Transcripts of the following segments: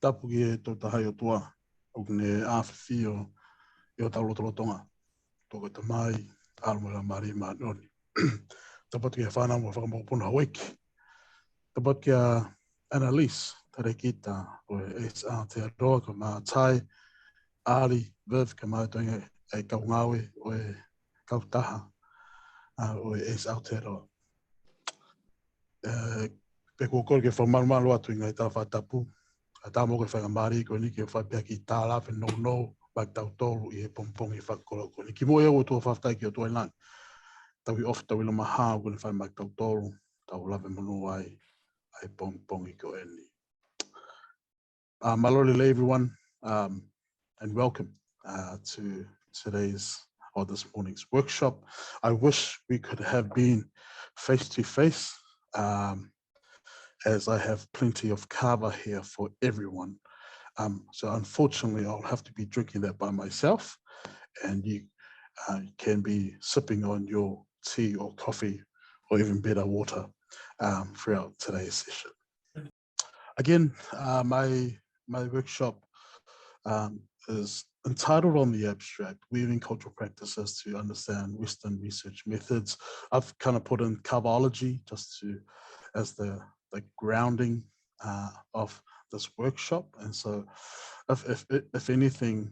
tapu ki e tō tahai o toa, o kene āwhiwhi o taurotorotonga, tōko te mai, ārumola Māori Māori. Tapat ki a whānau mo whakamokopuna haweki. Tapat ki a Annalise, tarekita, o e Aotearoa, ko mā tai, Ari, Viv, ka mātoinga e kaungawe, o e kautaha, o e Aotearoa. Pe kōkoro ke whamarumaru atu i ngai tā whātapu, a tā mō ke whainga Māori, ko niki o whaipea ki tā lawe no, mai tau tōru i e pompong i whakakoro. Ko niki mo e o tō whaftai ki o tō ilang. Tau i off tau ila maha o kone whai mai tau tōru, tau lawe manu ai pompong i ko eni. Malolele everyone, and welcome to today's or this morning's workshop. I wish we could have been face to face, as I have plenty of kava here for everyone. So unfortunately, I'll have to be drinking that by myself, and you can be sipping on your tea or coffee, or even better, water throughout today's session. Again, my workshop is entitled on the abstract, Weaving Cultural Practices to Understand Western Research Methods. I've kind of put in kavaology just as the grounding of this workshop. And so if anything,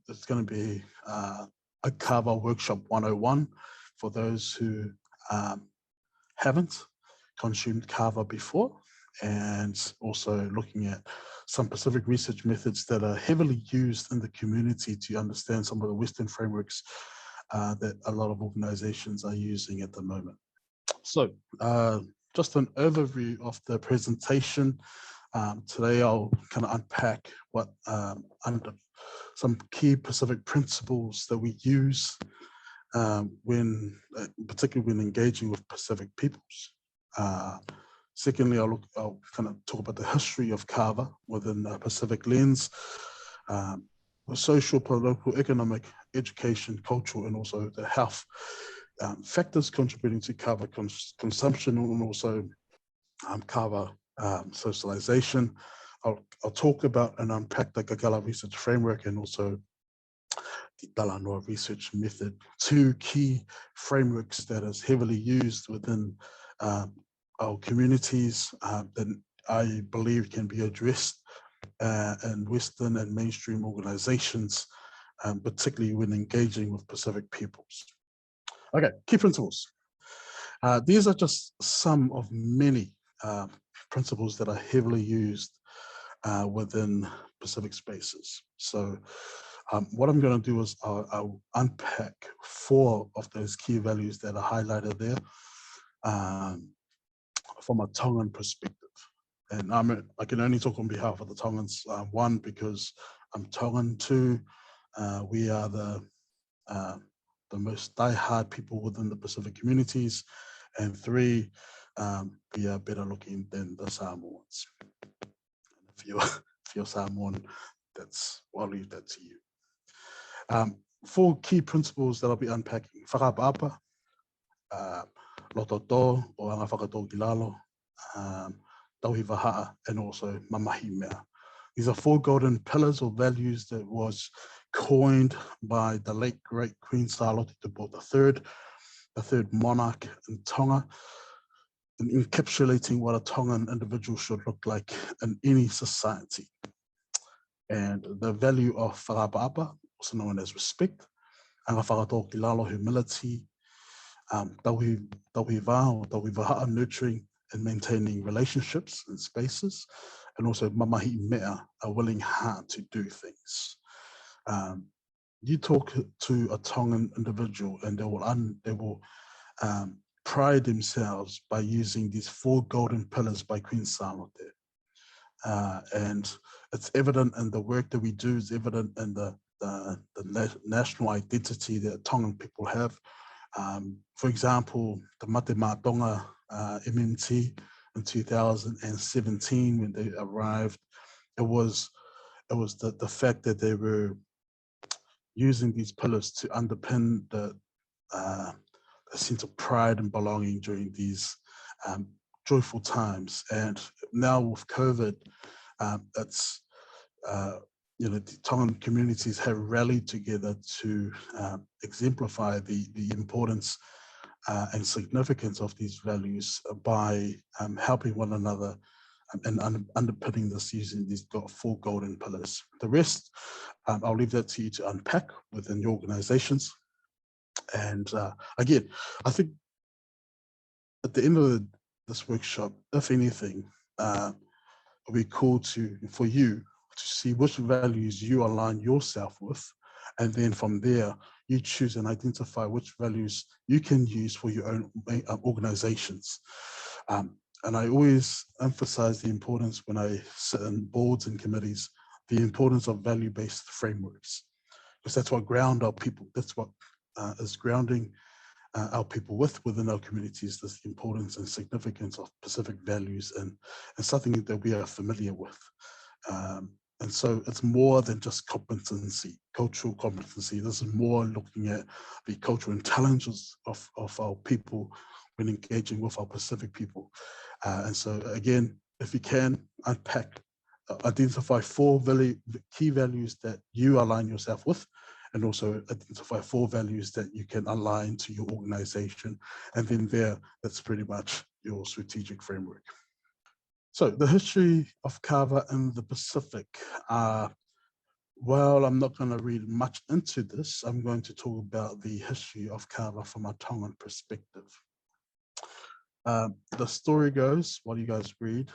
it's going to be a kava workshop 101 for those who haven't consumed kava before, and also looking at some Pacific research methods that are heavily used in the community to understand some of the Western frameworks that a lot of organizations are using at the moment. So just an overview of the presentation. Today I'll kind of unpack what under some key Pacific principles that we use particularly when engaging with Pacific peoples. Secondly, I'll kind of talk about the history of kava within the Pacific lens, the social, political, economic, education, cultural, and also the health factors contributing to kava consumption, and also kava socialization. I'll talk about and unpack the kakala research framework and also the Talanoa research method, two key frameworks that is heavily used within our communities that I believe can be addressed in Western and mainstream organizations, particularly when engaging with Pacific peoples. Okay, key principles. These are just some of many principles that are heavily used within Pacific spaces. So what I'm going to do is I'll unpack 4 of those key values that are highlighted there from a Tongan perspective. And I can only talk on behalf of the Tongans. 1, because I'm Tongan. 2, we are the most die-hard people within the Pacific communities. And 3, we are better looking than the Samoans. And if you're Samoan, I'll leave that to you. 4 key principles that I'll be unpacking: whakapapa, lototo, o anga whakatō kilalo, tauhiwahaa, and also mamahi mea. These are 4 golden pillars or values that was coined by the late great Queen Charlotte III, the 3rd monarch in Tonga, in encapsulating what a Tongan individual should look like in any society. And the value of whakapapa, also known as respect, anga whakatō kilalo, humility, tauhiwahaa, nurturing and maintaining relationships and spaces, and also mamahi mea, a willing heart to do things. You talk to a Tongan individual and they will pride themselves by using these 4 golden pillars by Queen Charlotte. And it's evident in the work that we do, it's evident in the national identity that Tongan people have. For example, the Mate Mātonga MMT in 2017, when they arrived, it was the fact that they were using these pillars to underpin the sense of pride and belonging during these joyful times. And now with COVID, it's the Tongan communities have rallied together to exemplify the importance and significance of these values by helping one another and underpinning this using these 4 golden pillars. The rest, I'll leave that to you to unpack within your organizations. And again, I think at the end of this workshop, if anything, it'll be cool for you to see which values you align yourself with, and then from there you choose and identify which values you can use for your own organizations. And I always emphasize the importance when I sit in boards and committees, the importance of value-based frameworks, because that's what ground our people. That's what is grounding our people within our communities, this importance and significance of Pacific values and something that we are familiar with. And so it's more than just competency, cultural competency. This is more looking at the cultural intelligence of our people when engaging with our Pacific people. And so again, if you can unpack, identify 4 key values that you align yourself with, and also identify 4 values that you can align to your organization. And then that's pretty much your strategic framework. So the history of kava in the Pacific. Well, I'm not going to read much into this. I'm going to talk about the history of kava from a Tongan perspective. The story goes, while you guys read,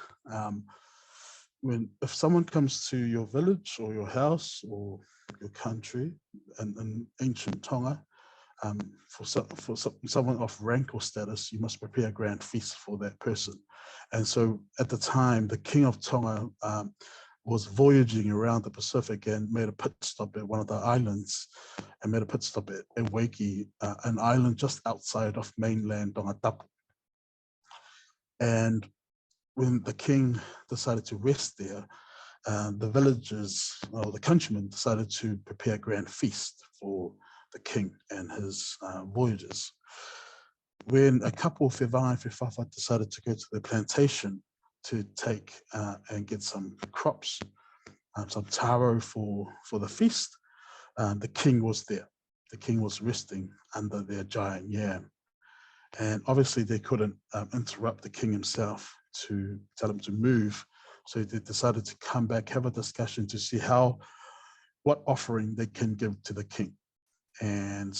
if someone comes to your village or your house or your country in ancient Tonga, for someone of rank or status, you must prepare a grand feast for that person. And so at the time, the king of Tonga was voyaging around the Pacific and made a pit stop at one of the islands, and made a pit stop at Waikiki, an island just outside of mainland Tongatapu. And when the king decided to rest there, the villagers, or the countrymen, decided to prepare a grand feast for the king and his voyagers. When a couple of Te Wānanga and Whewhawha decided to go to the plantation to take and get some crops, some taro for the feast, the king was there. The king was resting under their giant yam. And obviously they couldn't interrupt the king himself to tell him to move. So they decided to come back, have a discussion to see what offering they can give to the king. And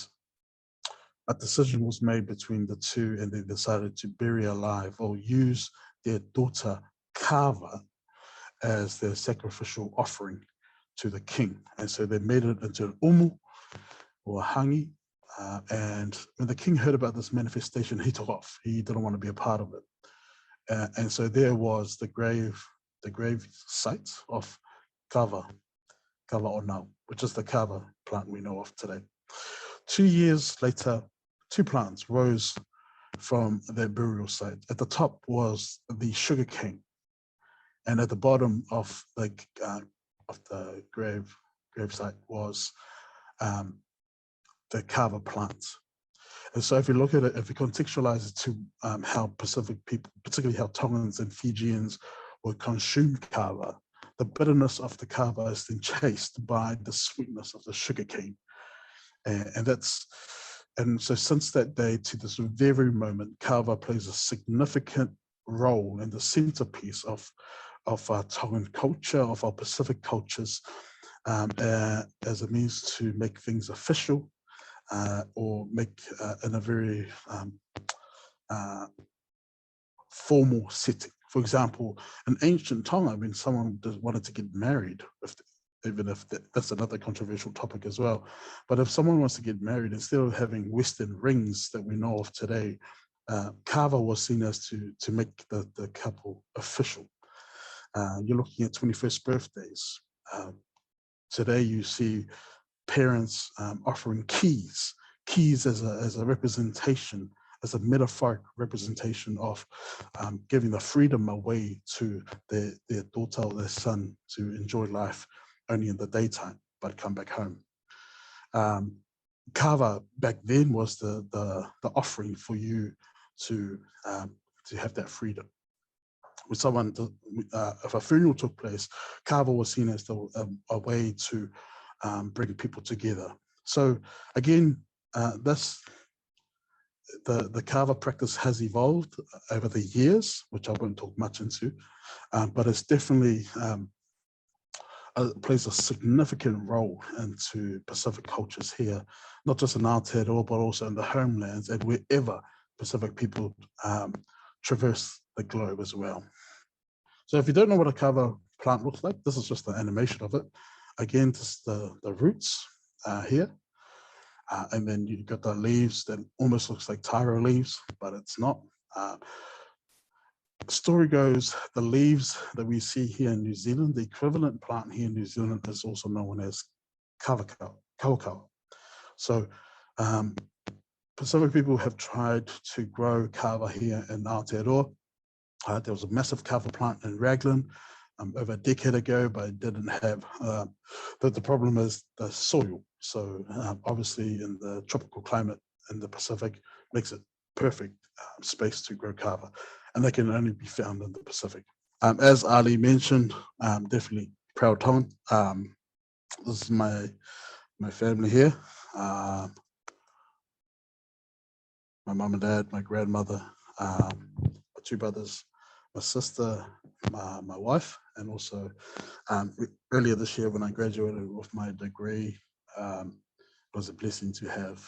a decision was made between the two, and they decided to bury alive or use their daughter kava as their sacrificial offering to the king. And so they made it into an umu or a hangi. And when the king heard about this manifestation, he took off. He didn't want to be a part of it. And so there was the grave site of kava onau, which is the kava plant we know of today. 2 years later, 2 plants rose from their burial site. At the top was the sugar cane, and at the bottom of the grave site was the kava plant. And so if you look at it, if you contextualize it to how Pacific people, particularly how Tongans and Fijians would consume kava, the bitterness of the kava is then chased by the sweetness of the sugar cane. And so since that day to this very moment, kava plays a significant role in the centerpiece of our Tongan culture, of our Pacific cultures, as a means to make things official, or make in a very formal setting. For example, in ancient Tonga, when someone wanted to get married, even if that's another controversial topic as well, but if someone wants to get married, instead of having Western rings that we know of today, kava was seen as to make the couple official. You're looking at 21st birthdays. Today you see parents offering keys as a representation, as a metaphoric representation of giving the freedom away to their daughter or their son to enjoy life only in the daytime, but come back home. Kava back then was the offering for you to have that freedom. with someone, if a funeral took place, kava was seen as a way to bring people together. So again, the kava practice has evolved over the years, which I won't talk much into, but it's definitely plays a significant role into Pacific cultures here, not just in Aotearoa, but also in the homelands and wherever Pacific people traverse the globe as well. So if you don't know what a kava plant looks like, this is just the animation of it. Again, just the roots here. And then you've got the leaves that almost looks like taro leaves, but it's not. Story goes, the leaves that we see here in New Zealand, the equivalent plant here in New Zealand is also known as kawakawa. So Pacific people have tried to grow kava here in Aotearoa. There was a massive kava plant in Raglan over a decade ago, but it didn't have, the problem is the soil. So obviously in the tropical climate in the Pacific makes it perfect space to grow kava, and they can only be found in the Pacific. As Ali mentioned, definitely proud Tongan. This is my family here. My mum and dad, my grandmother, my two brothers, my sister, my wife, and also earlier this year when I graduated with my degree, it was a blessing to have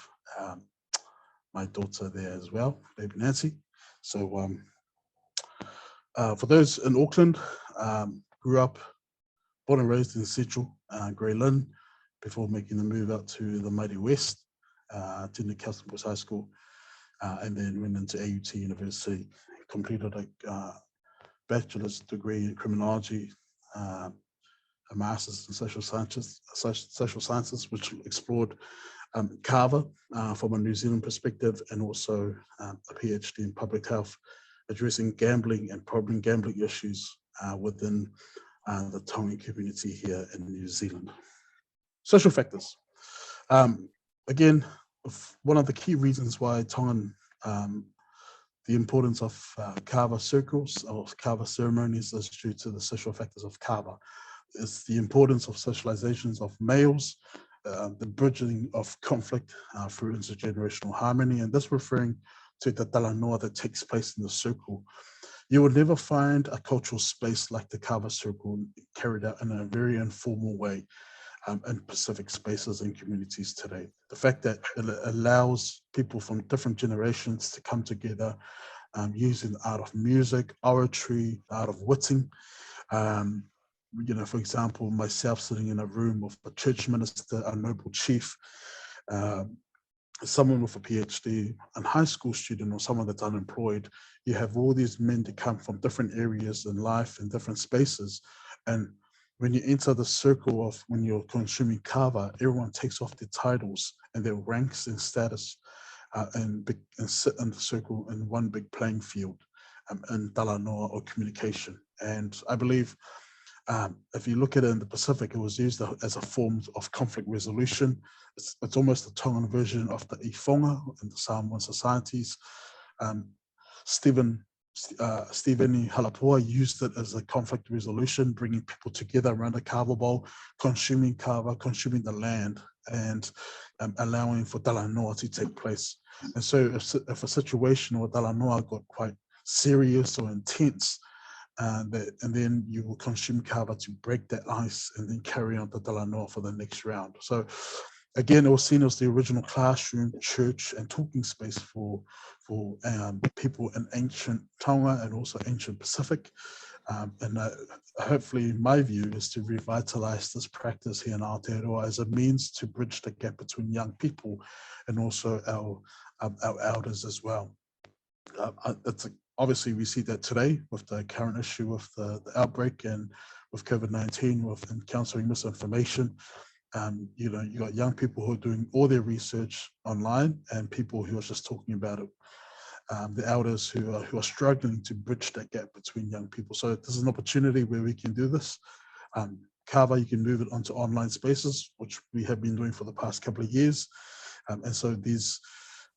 my daughter there as well, baby Nancy. So for those in Auckland, grew up, born and raised in Central, Grey Lynn, before making the move out to the mighty West, attended Kelson Boys High School, and then went into AUT University, completed a bachelor's degree in criminology, a master's in social sciences, which explored kava from a New Zealand perspective, and also a PhD in public health, addressing gambling and problem gambling issues within the Tongan community here in New Zealand. Social factors. Again, one of the key reasons why Tongan, the importance of kava circles or kava ceremonies is due to the social factors of kava. It's the importance of socializations of males, the bridging of conflict through intergenerational harmony, and this referring to the talanoa that takes place in the circle. You will never find a cultural space like the kava circle carried out in a very informal way in Pacific spaces and communities today. The fact that it allows people from different generations to come together using the art of music, oratory, the art of witting. You know, for example, myself sitting in a room with a church minister, a noble chief, someone with a PhD, a high school student, or someone that's unemployed. You have all these men that come from different areas in life and different spaces. And when you enter the circle of when you're consuming kava, everyone takes off their titles and their ranks and status and sit in the circle in one big playing field in talanoa or communication. And I believe if you look at it in the Pacific, it was used as a form of conflict resolution. It's almost a Tongan version of the iwhonga in the Samoan societies. Stephen Halapua used it as a conflict resolution, bringing people together around a kava bowl, consuming kava, consuming the land, and allowing for talanoa to take place. And so if a situation or talanoa got quite serious or intense, and then you will consume kava to break that ice and then carry on the talanoa for the next round. So again, it was seen as the original classroom, church, and talking space for people in ancient Tonga and also ancient Pacific. And hopefully my view is to revitalize this practice here in Aotearoa as a means to bridge the gap between young people and also our elders as well. Obviously, we see that today with the current issue of the outbreak and with COVID-19, with encountering misinformation. You know, you got young people who are doing all their research online and people who are just talking about it. The elders who are struggling to bridge that gap between young people. So this is an opportunity where we can do this. Kava, you can move it onto online spaces, which we have been doing for the past couple of years. And so these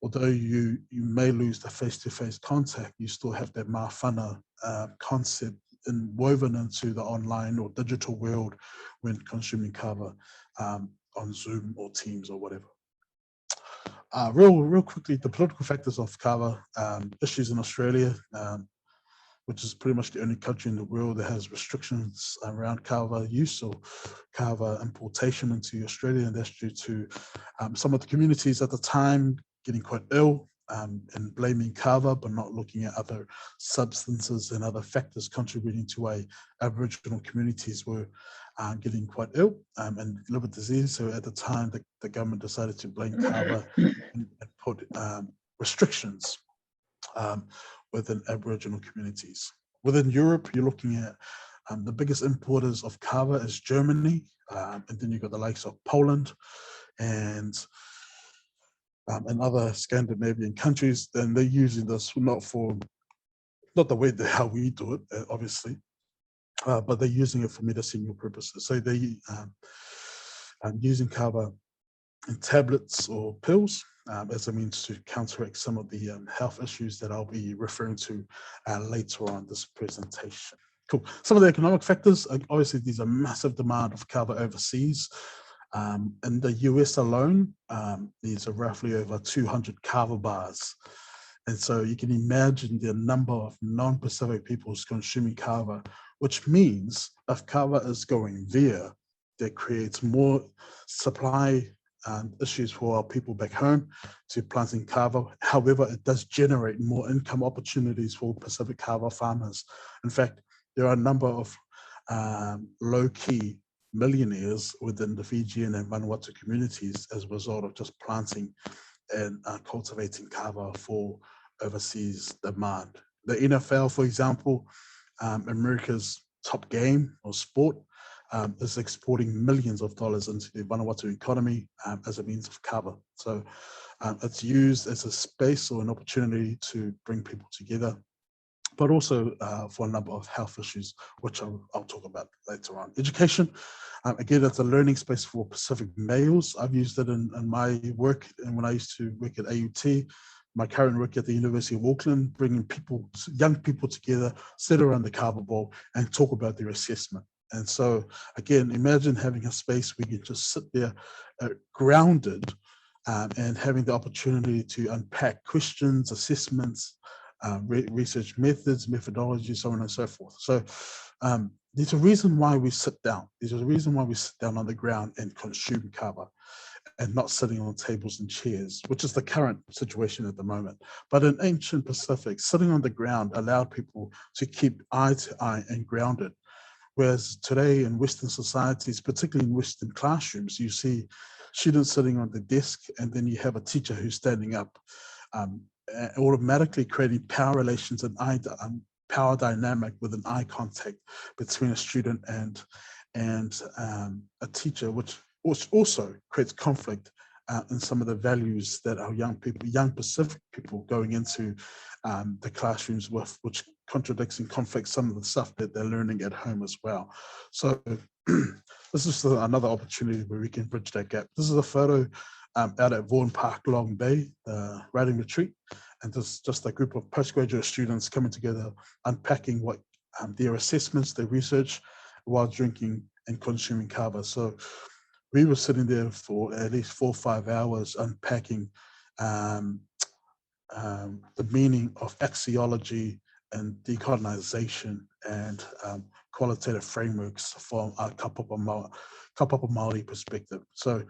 although you may lose the face-to-face contact, you still have that mawhana concept woven into the online or digital world when consuming kava on Zoom or Teams or whatever. Real quickly, the political factors of kava, issues in Australia, which is pretty much the only country in the world that has restrictions around kava use or kava importation into Australia, and that's due to some of the communities at the time getting quite ill and blaming kava, but not looking at other substances and other factors contributing to why Aboriginal communities were getting quite ill and liver disease. So at the time, the government decided to blame kava and put restrictions within Aboriginal communities. Within Europe, you're looking at the biggest importers of kava is Germany, and then you've got the likes of Poland and other Scandinavian countries. Then they're using this not the way how we do it, obviously, but they're using it for medicinal purposes. So they using kava in tablets or pills as a means to counteract some of the health issues that I'll be referring to later on this presentation. Cool. Some of the economic factors, obviously there's a massive demand of kava overseas. In the US alone, there's roughly over 200 kava bars. And so you can imagine the number of non-Pacific peoples consuming kava, which means if kava is going there, that creates more supply issues for our people back home to planting kava. However, it does generate more income opportunities for Pacific kava farmers. In fact, there are a number of low-key millionaires within the Fijian and Vanuatu communities as a result of just planting and cultivating kava for overseas demand. The NFL, for example, America's top game or sport, is exporting millions of dollars into the Vanuatu economy as a means of kava. So it's used as a space or an opportunity to bring people together, but also for a number of health issues, which I'll talk about later on. Education, again, it's a learning space for Pacific males. I've used it in my work, and when I used to work at AUT, my current work at the University of Auckland, bringing young people together, sit around the kava bowl and talk about their assessment. And so, again, imagine having a space where you can just sit there grounded and having the opportunity to unpack questions, assessments, research methods, methodology, so on and so forth. So there's a reason why we sit down. There's a reason why we sit down on the ground and consume kava and not sitting on tables and chairs, which is the current situation at the moment. But in ancient Pacific, sitting on the ground allowed people to keep eye to eye and grounded. Whereas today in Western societies, particularly in Western classrooms, you see students sitting on the desk and then you have a teacher who's standing up, automatically creating power relations and power dynamic with an eye contact between a student and a teacher, which also creates conflict in some of the values that our young Pacific people going into the classrooms with, which contradicts and conflicts some of the stuff that they're learning at home as well. So this is another opportunity where we can bridge that gap. This is a photo out at Vaughan Park, Long Bay, the writing retreat. And this is just a group of postgraduate students coming together, unpacking what their assessments, their research, while drinking and consuming kava. So we were sitting there for at least 4 or 5 hours unpacking the meaning of axiology and decolonization and qualitative frameworks from a kapapa Māori perspective. So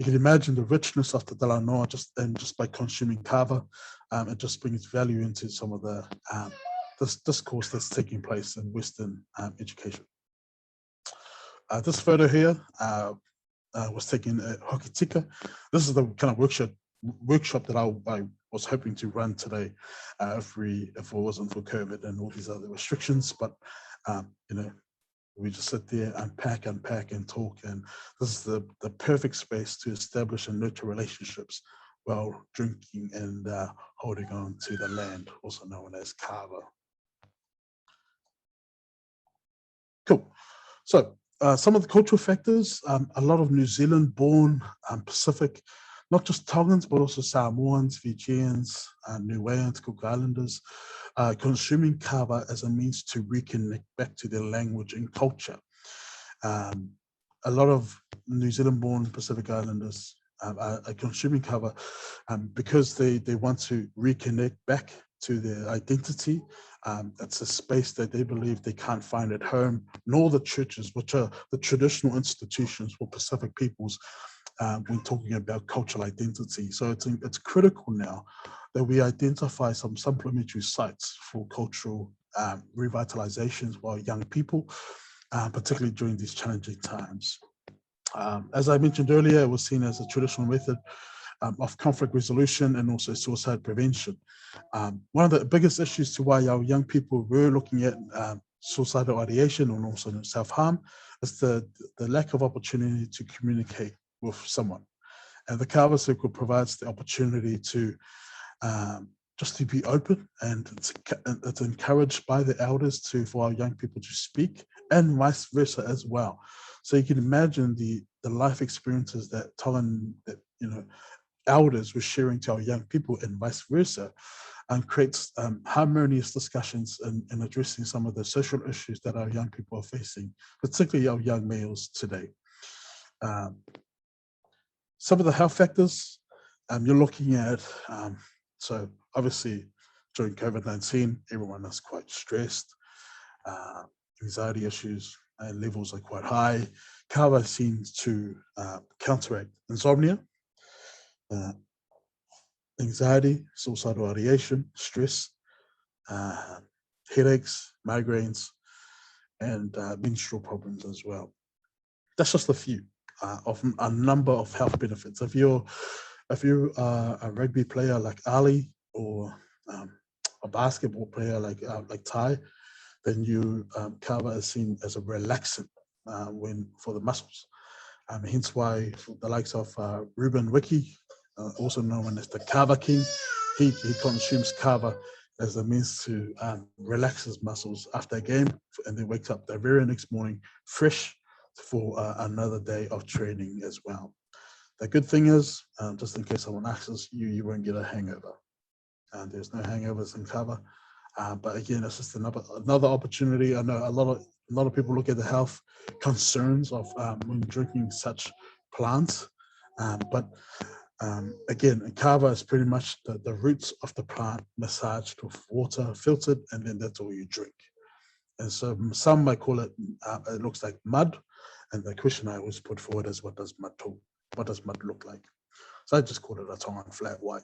you can imagine the richness of the Dalanoa just by consuming kava. It just brings value into some of the this discourse that's taking place in Western education. This photo here was taken at Hokitika. This is the kind of workshop that I was hoping to run today if it wasn't for COVID and all these other restrictions. But you know, we just sit there, unpack and talk, and this is the perfect space to establish and nurture relationships while drinking and holding on to the land, also known as kava. Cool. So some of the cultural factors, a lot of New Zealand-born Pacific not just Tongans, but also Samoans, Fijians, Niueans, Cook Islanders, consuming kava as a means to reconnect back to their language and culture. A lot of New Zealand-born Pacific Islanders are consuming kava because they want to reconnect back to their identity. It's a space that they believe they can't find at home, nor the churches, which are the traditional institutions for Pacific peoples when talking about cultural identity. So it's critical now that we identify some supplementary sites for cultural revitalizations for young people, particularly during these challenging times. As I mentioned earlier, it was seen as a traditional method of conflict resolution and also suicide prevention. One of the biggest issues to why our young people were looking at suicidal ideation and also self-harm is the lack of opportunity to communicate with someone. And the Kava Circle provides the opportunity to just to be open, and it's encouraged by the elders for our young people to speak, and vice versa as well. So you can imagine the life experiences that Tongan, elders were sharing to our young people and vice versa, and creates harmonious discussions in addressing some of the social issues that our young people are facing, particularly our young males today. Some of the health factors you're looking at, so obviously during COVID-19, everyone is quite stressed, anxiety issues levels are quite high. Kava seems to counteract insomnia, anxiety, suicidal ideation, stress, headaches, migraines, and menstrual problems as well. That's just a few of a number of health benefits. If you're a rugby player like Ali, or a basketball player like Ty, then kava is seen as a relaxant for the muscles. Hence why the likes of Ruben Wiki, also known as the Kava King, he consumes kava as a means to relax his muscles after a game, and then wakes up the very next morning fresh for another day of training as well. The good thing is, just in case someone asks you won't get a hangover. There's no hangovers in kava. But again, it's just another opportunity. I know a lot of people look at the health concerns of when drinking such plants, but again, kava is pretty much the roots of the plant massaged with water, filtered, and then that's all you drink. And so some might call it, it looks like mud, and the question I always put forward is, what does mud look like? So I just call it a Tongan flat white.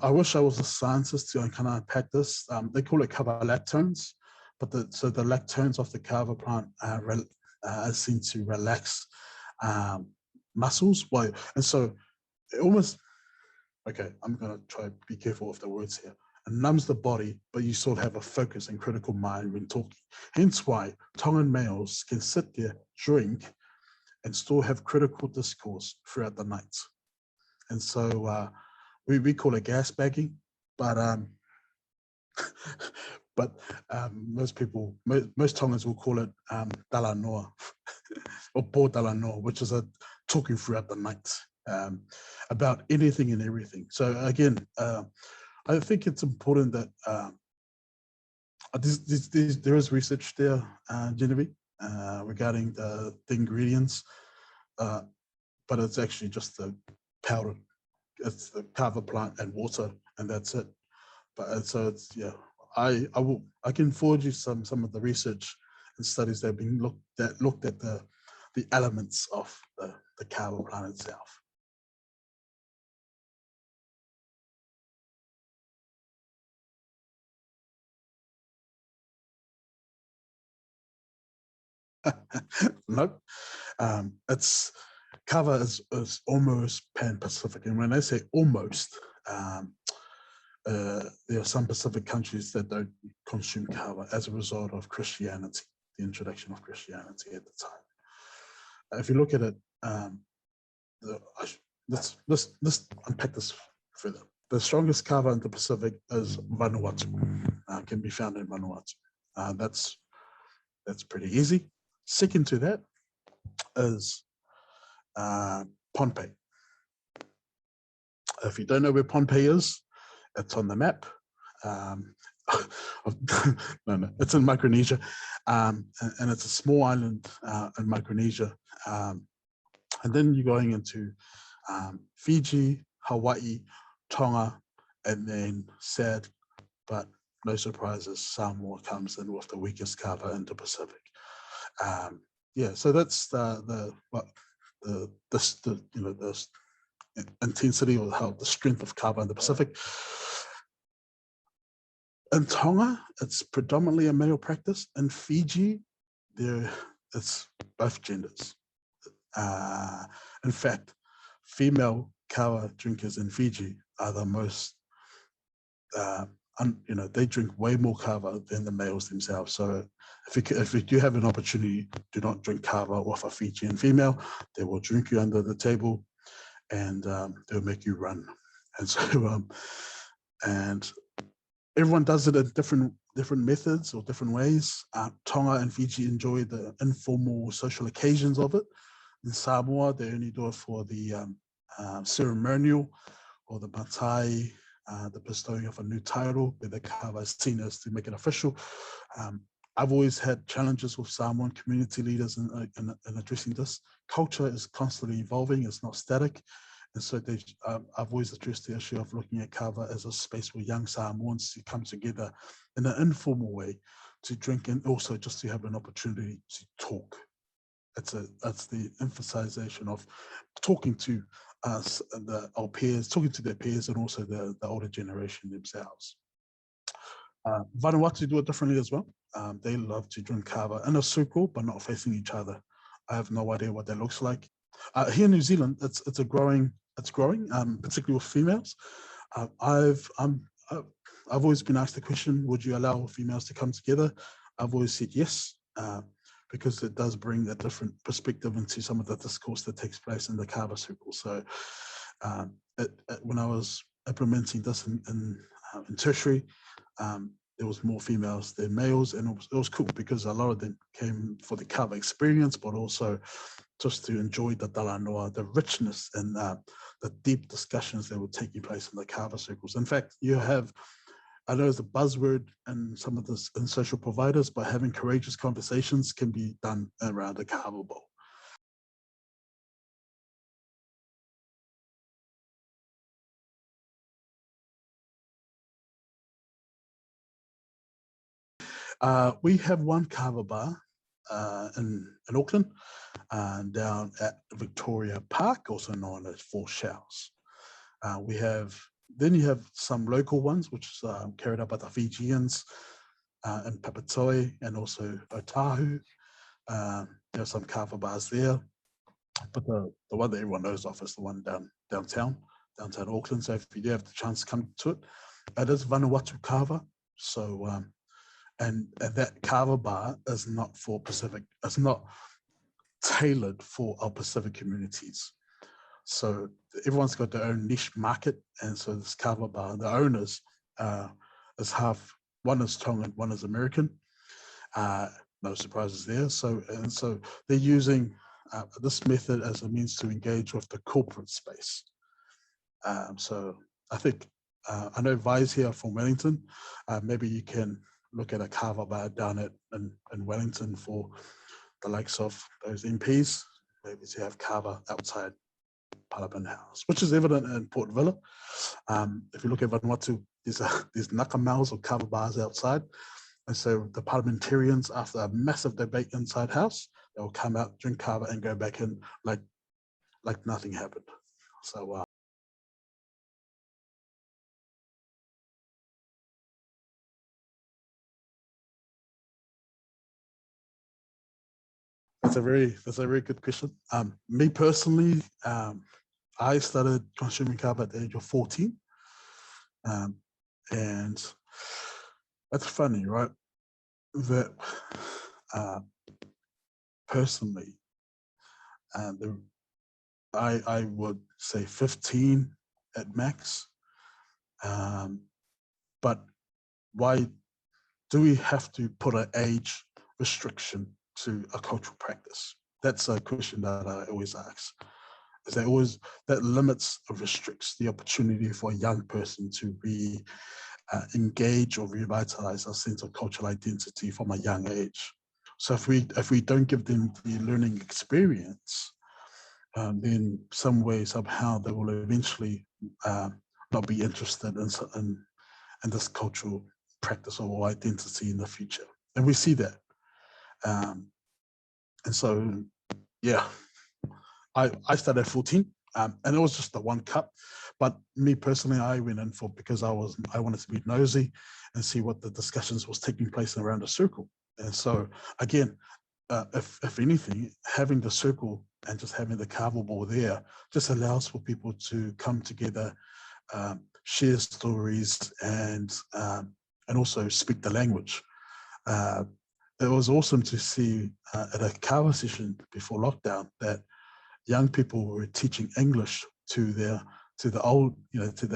I wish I was a scientist to kind of unpack this. They call it kava lactones, but the lactones of the kava plant seem to relax muscles. And so it almost, okay, I'm going to try to be careful with the words here. It numbs the body, but you still have a focus and critical mind when talking. Hence why Tongan males can sit there, drink, and still have critical discourse throughout the night. And so we call it gas bagging, but most Tongans will call it dala noa or po dala noa, which is talking throughout the night about anything and everything. So again, I think it's important that there is research there, Genevieve, regarding the ingredients, but it's actually just the powder. It's the kava plant and water, and that's it. But so it's, yeah, I can forward you some of the research and studies that have been looked at the elements of the kava plant itself. Nope. It's kava is almost pan-Pacific, and when I say almost, there are some Pacific countries that don't consume kava as a result of Christianity, the introduction of Christianity at the time. If you look at it, let's unpack this further. The strongest kava in the Pacific is Vanuatu, can be found in Vanuatu. That's pretty easy. Second to that is Pohnpei. If you don't know where Pohnpei is, it's on the map. No, it's in Micronesia, and it's a small island in Micronesia. And then you're going into Fiji, Hawaii, Tonga, and then sad, but no surprises, Samoa comes in with the weakest kava in the Pacific. Yeah, so that's the intensity or the strength of kava in the Pacific. In Tonga, it's predominantly a male practice. In Fiji, it's both genders. In fact, female kava drinkers in Fiji are the most, they drink way more kava than the males themselves. So if you do have an opportunity, do not drink kava with a Fijian female. They will drink you under the table, and they'll make you run. And so, and everyone does it in different methods or different ways. Tonga and Fiji enjoy the informal social occasions of it. In Samoa, they only do it for the ceremonial or the matai, the bestowing of a new title, where the kava is seen as to make it official. I've always had challenges with Samoan community leaders in addressing this. Culture is constantly evolving, it's not static. And so I've always addressed the issue of looking at kava as a space where young Samoans come together in an informal way to drink, and also just to have an opportunity to talk. It's the emphasization of talking to us and our peers, talking to their peers, and also the older generation themselves. Vanuatu do it differently as well. They love to drink kava in a circle, but not facing each other. I have no idea what that looks like. Here in New Zealand, it's growing, particularly with females. I've always been asked the question, would you allow females to come together? I've always said yes, because it does bring a different perspective into some of the discourse that takes place in the kava circle. So when I was implementing this in tertiary, there was more females than males, and it was cool because a lot of them came for the kava experience, but also just to enjoy the talanoa, the richness and the deep discussions that were taking place in the kava circles. In fact, I know it's a buzzword in some of this in social providers, but having courageous conversations can be done around a kava bowl. We have one kava bar in Auckland, down at Victoria Park, also known as Four Shells. Then you have some local ones, which is carried out by the Fijians in Papatoi and also Otahu. There are some kava bars there, but the one that everyone knows of is the one downtown Auckland. So if you do have the chance to come to it, it is Vanuatu kava. So and that kava bar is not for Pacific. It's not tailored for our Pacific communities. So everyone's got their own niche market, and so this kava bar, the owners is half. One is Tongan, one is American. No surprises there. So they're using this method as a means to engage with the corporate space. So I think I know Vi's here from Wellington. Maybe you can look at a kava bar down in Wellington for the likes of those MPs, maybe to have kava outside Parliament House, which is evident in Port Vila. If you look at Vanuatu, there's nakamals or kava bars outside. And so the parliamentarians, after a massive debate inside house, they will come out, drink kava, and go back in like nothing happened. So that's a very good question. Me personally, I started consuming kava at the age of 14. And that's funny, right? That personally, I would say 15 at max. But why do we have to put an age restriction to a cultural practice? That's a question that I always ask. Is that always that limits or restricts the opportunity for a young person to be engage or revitalize a sense of cultural identity from a young age. So if we don't give them the learning experience, then some way, somehow, they will eventually not be interested in this cultural practice or identity in the future. And we see that. And so, yeah, I started at 14, and it was just the one cup. But me personally, I went in for because I wanted to be nosy and see what the discussions was taking place around the circle. And so again, if anything, having the circle and just having the kava ball there just allows for people to come together, share stories, and also speak the language. It was awesome to see at a kava session before lockdown that young people were teaching English to the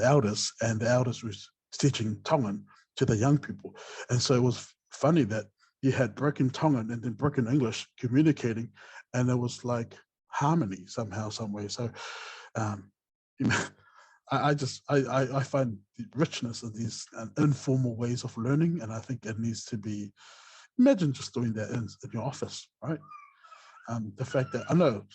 elders, and the elders were teaching Tongan to the young people. And so it was funny that you had broken Tongan and then broken English communicating, and it was like harmony somehow, some way. So I find the richness of these informal ways of learning, and I think it needs to be. Imagine just doing that in your office, right? The fact that I know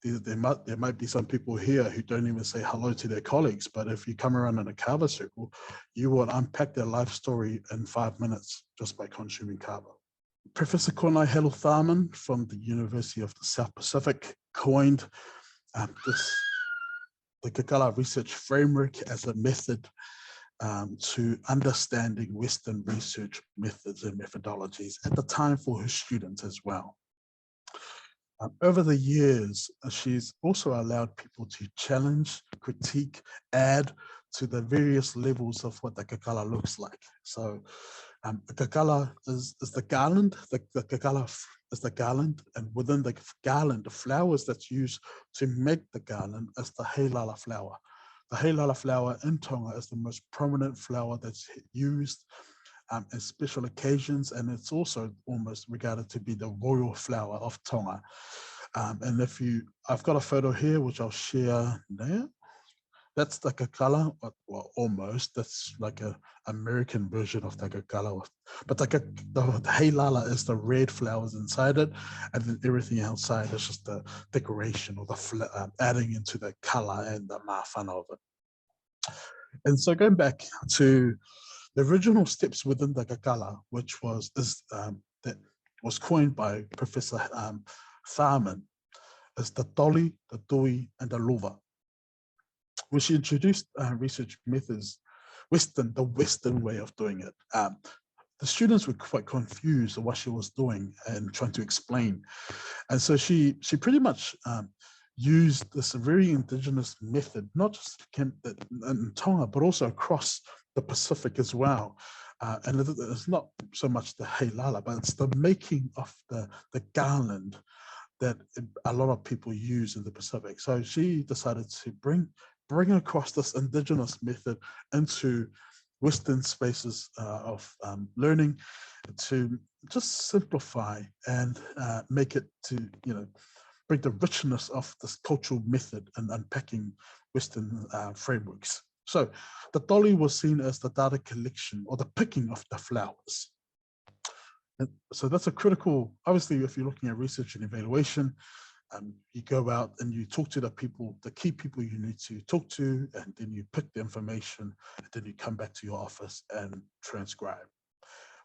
there might be some people here who don't even say hello to their colleagues, but if you come around in a kava circle, you will unpack their life story in 5 minutes just by consuming kava. Professor Konai Helu-Tharman from the University of the South Pacific coined the kakala research framework as a method to understanding Western research methods and methodologies at the time for her students as well. Over the years, she's also allowed people to challenge, critique, add to the various levels of what the kakala looks like. So the kakala is the garland, the kakala is the garland, and within the garland, the flowers that's used to make the garland is the heilala flower. The heilala flower in Tonga is the most prominent flower that's used in special occasions, and it's also almost regarded to be the royal flower of Tonga. And I've got a photo here which I'll share there. That's the kakala, well, almost. That's like an American version of the kakala. But the heilala is the red flowers inside it, and then everything outside is just the decoration or the adding into the color and the mawhana of it. And so going back to the original steps within the kakala, which that was coined by Professor Tharman, is the toli, the tui, and the lova, which introduced research methods, the Western way of doing it. The students were quite confused of what she was doing and trying to explain. And so she pretty much used this very indigenous method, not just in Tonga, but also across the Pacific as well. And it's not so much the heilala, but it's the making of the garland that a lot of people use in the Pacific. So she decided to bring across this indigenous method into Western spaces of learning to just simplify and make it to, bring the richness of this cultural method and unpacking Western frameworks. So the toli was seen as the data collection or the picking of the flowers. And so that's a critical, obviously, if you're looking at research and evaluation, you go out and you talk to the key people you need to talk to, and then you pick the information, and then you come back to your office and transcribe.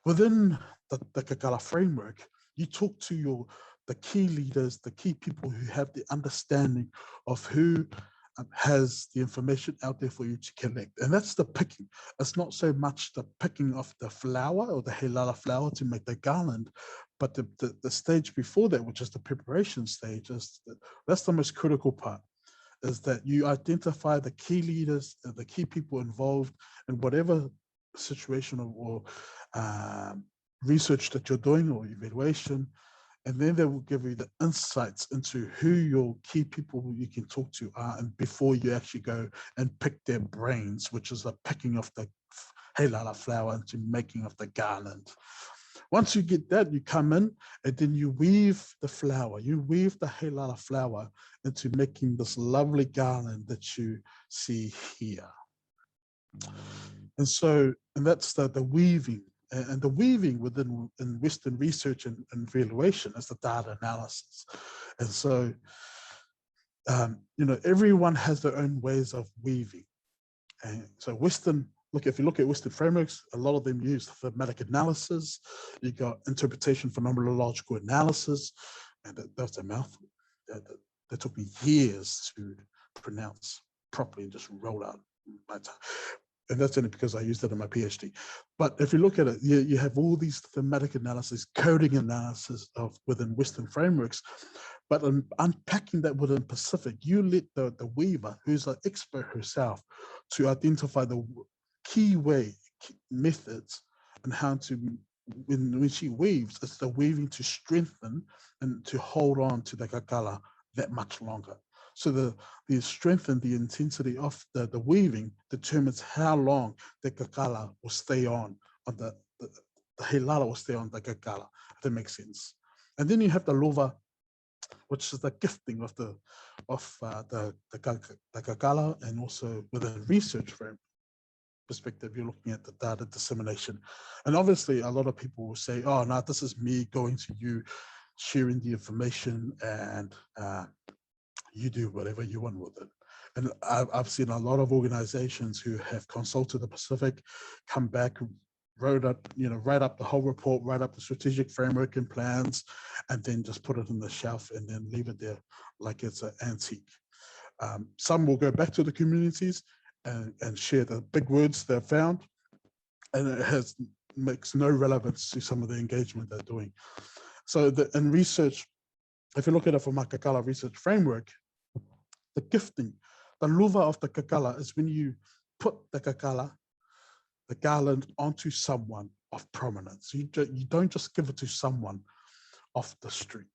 Within the kakala framework, you talk to the key leaders, the key people who have the understanding of who has the information out there for you to collect. And that's the picking. It's not so much the picking of the flower or the heilala flower to make the garland, but the stage before that, which is the preparation stage, that's the most critical part, is that you identify the key leaders, the key people involved in whatever situation or research that you're doing or evaluation, And then they will give you the insights into who your key people who you can talk to are, and before you actually go and pick their brains, which is the picking of the helala flower into making of the garland. Once you get that, you come in and then you weave the flower, you weave the helala flower into making this lovely garland that you see here. And that's the weaving. And the weaving in Western research and evaluation is the data analysis. And so, everyone has their own ways of weaving. And so if you look at Western frameworks, a lot of them use thematic analysis. You got interpretation phenomenological analysis, and that's a mouthful. That took me years to pronounce properly and just roll out my tongue. And that's only because I used it in my PhD. But if you look at it, you have all these thematic analysis, coding analysis within Western frameworks. But in unpacking that within Pacific, you let the weaver, who's an expert herself, to identify the key methods and how to, when she weaves, it's the weaving to strengthen and to hold on to the kakala that much longer. So the strength and the intensity of the weaving determines how long the kakala will stay on the helala will stay on the kakala, if that makes sense. And then you have the lova, which is the gifting of the kakala, and also within research frame perspective, you're looking at the data dissemination. And obviously a lot of people will say, oh, no, this is me going to you, sharing the information, and you do whatever you want with it. And I've seen a lot of organizations who have consulted the Pacific, come back, write up the whole report, write up the strategic framework and plans, and then just put it in the shelf and then leave it there like it's an antique. Some will go back to the communities and share the big words they've found, and it makes no relevance to some of the engagement they're doing. So in research, if you look at it from a kakala research framework, the gifting, the luva of the kakala is when you put the kakala, the garland, onto someone of prominence. You don't just give it to someone off the street.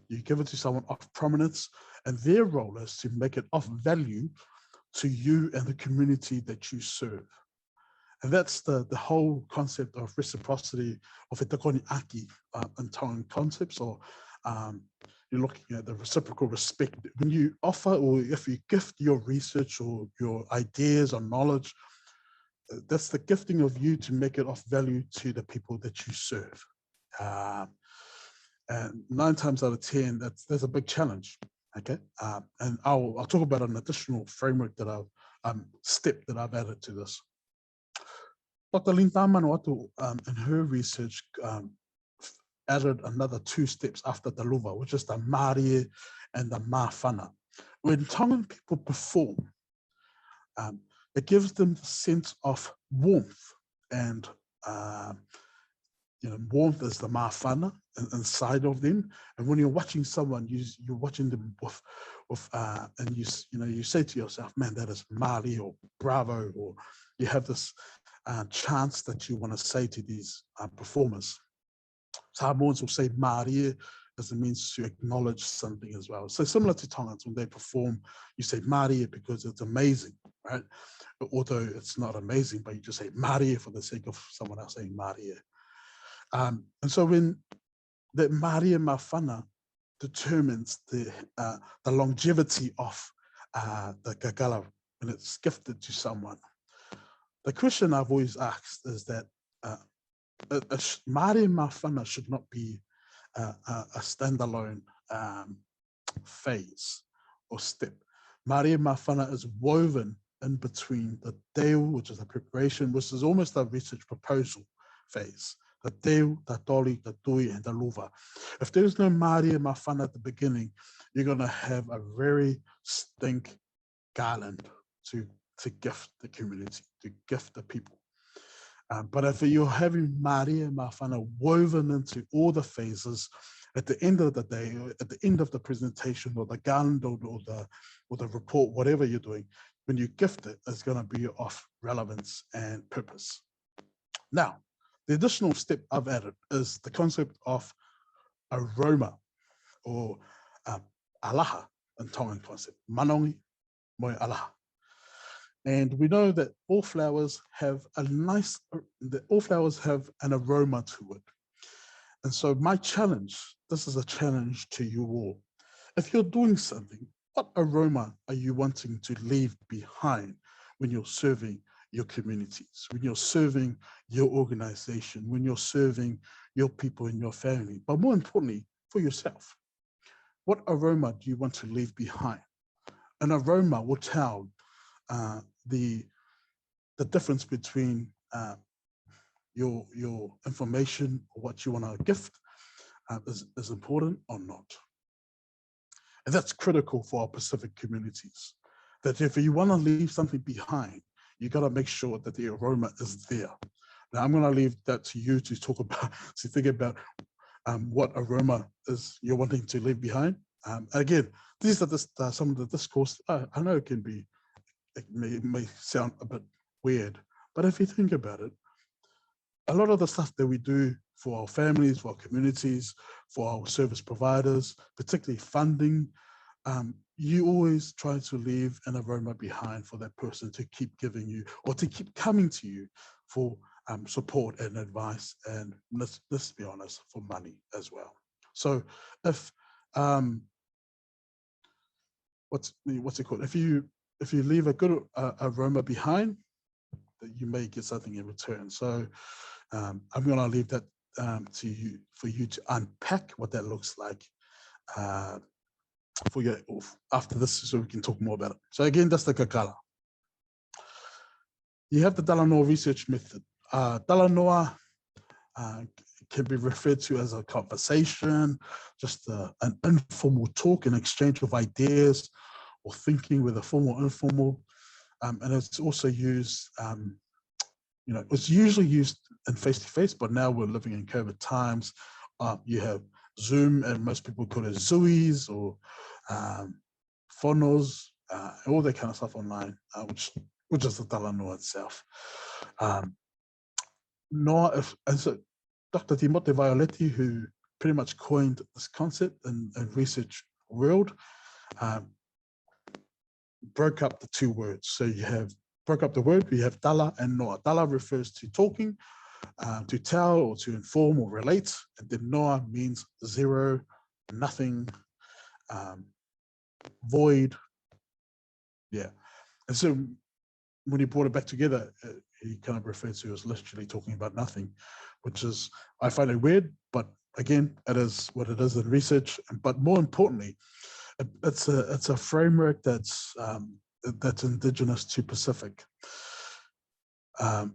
You give it to someone of prominence, and their role is to make it of value to you and the community that you serve. And that's the whole concept of reciprocity of etakoni aki in Tongan concepts, or you're looking at the reciprocal respect. When you offer, or if you gift your research or your ideas or knowledge, that's the gifting of you to make it of value to the people that you serve. And 9 times out of 10, that's a big challenge. Okay, and I'll talk about an additional framework that step that I've added to this. Dr. Linda Manuatu, in her research, added another 2 steps after the luva, which is the Māori and the Māwhana. When Tongan people perform, it gives them the sense of warmth, and warmth is the Māwhana inside of them. And when you're watching someone, you're watching them and you say to yourself, man, that is Māori, or bravo, or you have this chance that you want to say to these performers. Samoans will say Māori as it means to acknowledge something as well. So similar to Tongans, when they perform, you say Māori because it's amazing, right? Although it's not amazing, but you just say Māori for the sake of someone else saying Māori. And so when the Māori and Māwhana determines the longevity of the kakala when it's gifted to someone, the question I've always asked is that Māori and Māwhana should not be a standalone phase or step. Māori and Māwhana is woven in between the deo, which is the preparation, which is almost a research proposal phase. The deo, the toli, the tui, and the luva. If there's no Māori and Māwhana at the beginning, you're going to have a very stink garland to gift the community, to gift the people. But if you're having Māori and Māwhana woven into all the phases, at the end of the day, at the end of the presentation, or the garland, or the report, whatever you're doing, when you gift it, it's going to be of relevance and purpose. Now, the additional step I've added is the concept of aroma, or alaha in Tongan concept, manongi moi alaha. And we know that all flowers have all flowers have an aroma to it. And so my challenge, this is a challenge to you all. If you're doing something, what aroma are you wanting to leave behind when you're serving your communities, when you're serving your organization, when you're serving your people in your family, but more importantly, for yourself? What aroma do you want to leave behind? An aroma will tell the difference between your information or what you want to gift is important or not. And that's critical for our Pacific communities, that if you want to leave something behind, you got to make sure that the aroma is there. Now, I'm going to leave that to you to talk about, to think about what aroma is you're wanting to leave behind. Again, these are some of the discourse. I know it may sound a bit weird, but if you think about it, a lot of the stuff that we do for our families, for our communities, for our service providers, particularly funding, you always try to leave an aroma behind for that person to keep giving you or to keep coming to you for support and advice, and let's be honest, for money as well. So if what's it called? If you leave a good aroma behind, that you may get something in return. So I'm going to leave that to you, for you to unpack what that looks like for you after this, so we can talk more about it. So again, that's the kakala. You have the Talanoa research method. Talanoa can be referred to as a conversation, just an informal talk, an exchange of ideas or thinking, with a formal, informal. And it's also used, it's usually used in face-to-face, but now we're living in COVID times. You have Zoom, and most people call it Zoe's or phonos, all that kind of stuff online, which is the Talanoa itself. And so Dr. Timote Violetti, who pretty much coined this concept in research world, broke up the two words. So you broke up the word, we have tala and noa. Tala refers to talking, to tell or to inform or relate, and then noa means zero, nothing, void. Yeah. And so when he brought it back together, he kind of referred to as literally talking about nothing, which is, I find it weird, but again, it is what it is in research. But more importantly, it's a framework that's indigenous to Pacific. A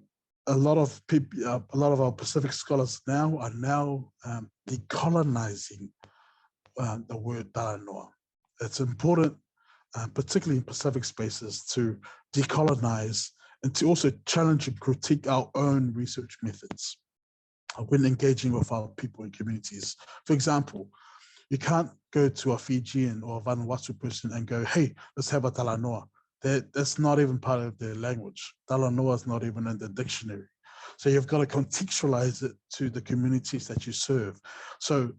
lot of people, a lot of our Pacific scholars are decolonizing the word Talanoa. It's important, particularly in Pacific spaces, to decolonize and to also challenge and critique our own research methods when engaging with our people and communities. For example, you can't go to a Fijian or a Vanuatu person and go, hey, let's have a Talanoa. That's not even part of their language. Talanoa is not even in the dictionary. So you've got to contextualize it to the communities that you serve. So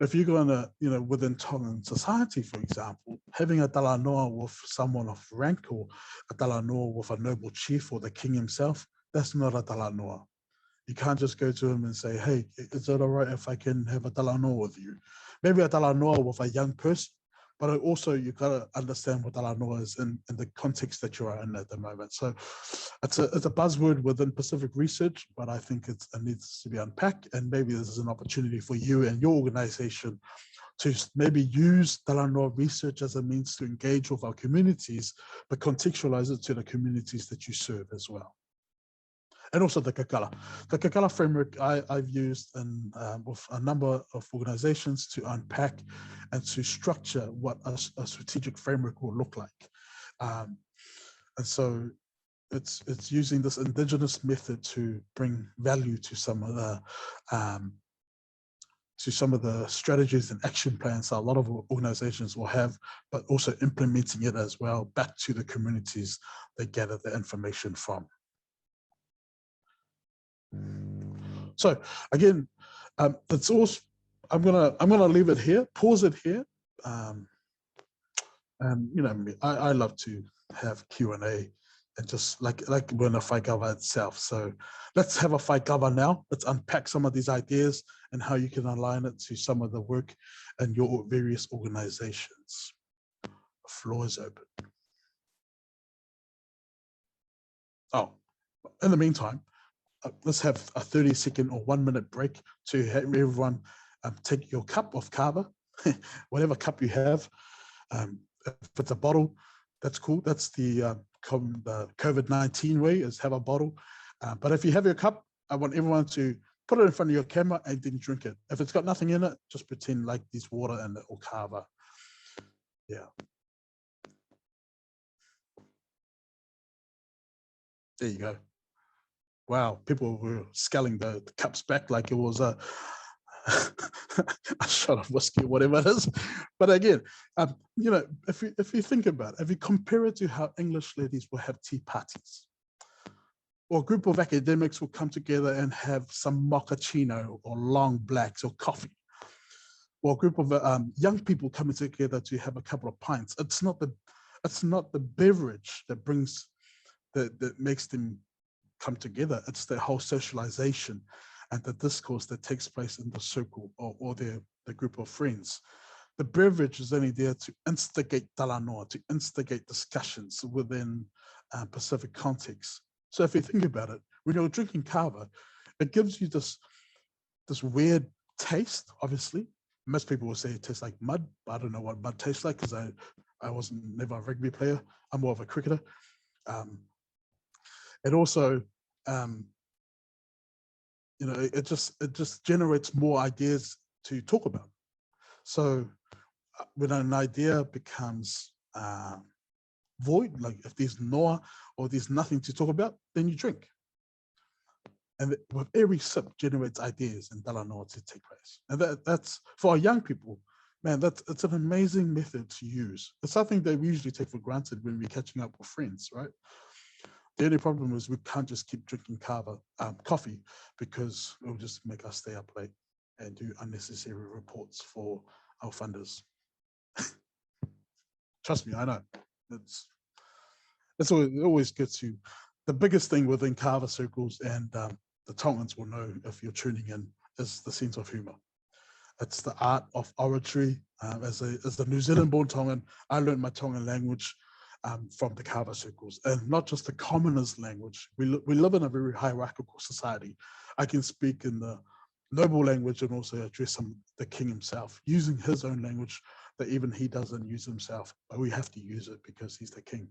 if you're going to, within Tongan society, for example, having a talanoa with someone of rank, or a talanoa with a noble chief or the king himself, that's not a talanoa. You can't just go to him and say, hey, is it all right if I can have a talanoa with you? Maybe a talanoa with a young person, but also you've got to understand what talanoa is in the context that you're in at the moment. So it's a buzzword within Pacific research, but I think it needs to be unpacked, and maybe this is an opportunity for you and your organization to maybe use talanoa research as a means to engage with our communities, but contextualize it to the communities that you serve as well. And also the kakala. The kakala framework I've used with a number of organizations to unpack and to structure what a strategic framework will look like. And so it's using this indigenous method to bring value to some of the strategies and action plans that a lot of organizations will have, but also implementing it as well back to the communities they gather the information from. So again, it's all I'm gonna leave it here, pause it here. And you know me, I love to have Q&A and just like when a faikava itself. So let's have a faikava now. Let's unpack some of these ideas and how you can align it to some of the work in your various organizations. The floor is open. Oh, in the meantime, let's have a 30-second or 1-minute break to have everyone take your cup of kava, whatever cup you have. If it's a bottle, that's cool. That's the COVID-19 way, is have a bottle. But if you have your cup, I want everyone to put it in front of your camera and then drink it. If it's got nothing in it, just pretend like there's water in it or kava. Yeah. There you go. Wow, people were scaling the cups back like it was a shot of whiskey or whatever it is. But again, you know, if you think about it, if you compare it to how English ladies will have tea parties, or a group of academics will come together and have some mochaccino or long blacks or coffee, or a group of young people coming together to have a couple of pints, it's not the beverage that makes them come together. It's the whole socialization and the discourse that takes place in the circle or the group of friends. The beverage is only there to instigate talanoa, to instigate discussions within Pacific context. So if you think about it, when you're drinking kava, it gives you this weird taste, obviously. Most people will say it tastes like mud, but I don't know what mud tastes like because I wasn't never a rugby player. I'm more of a cricketer. It also, you know, it just generates more ideas to talk about. So when an idea becomes void, like if there's noa or there's nothing to talk about, then you drink. And with every sip generates ideas and talanoa to take place. And that's for our young people, man, it's an amazing method to use. It's something that we usually take for granted when we're catching up with friends, right? The only problem is we can't just keep drinking coffee because it will just make us stay up late and do unnecessary reports for our funders. Trust me, I know. It's always good to, the biggest thing within kava circles, and the Tongans will know if you're tuning in, is the sense of humor. It's the art of oratory. As a New Zealand-born Tongan, I learned my Tongan language from the kava circles, and not just the commoners' language. We live in a very hierarchical society. I can speak in the noble language and also address the king himself, using his own language that even he doesn't use himself, but we have to use it because he's the king.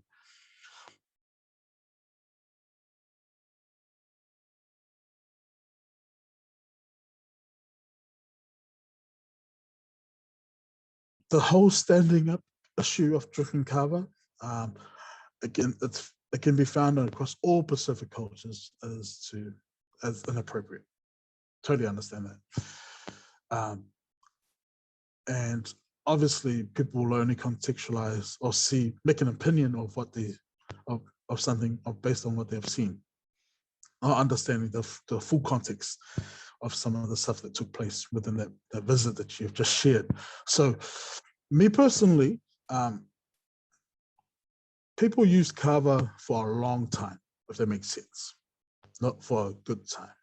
The whole standing up issue of drinking kava, again, it can be found across all Pacific cultures as inappropriate. Totally understand that. And obviously people will only contextualize or make an opinion of what of something based on what they've seen, not understanding the full context of some of the stuff that took place within that visit that you've just shared. So me personally, people use kava for a long time, if that makes sense, not for a good time.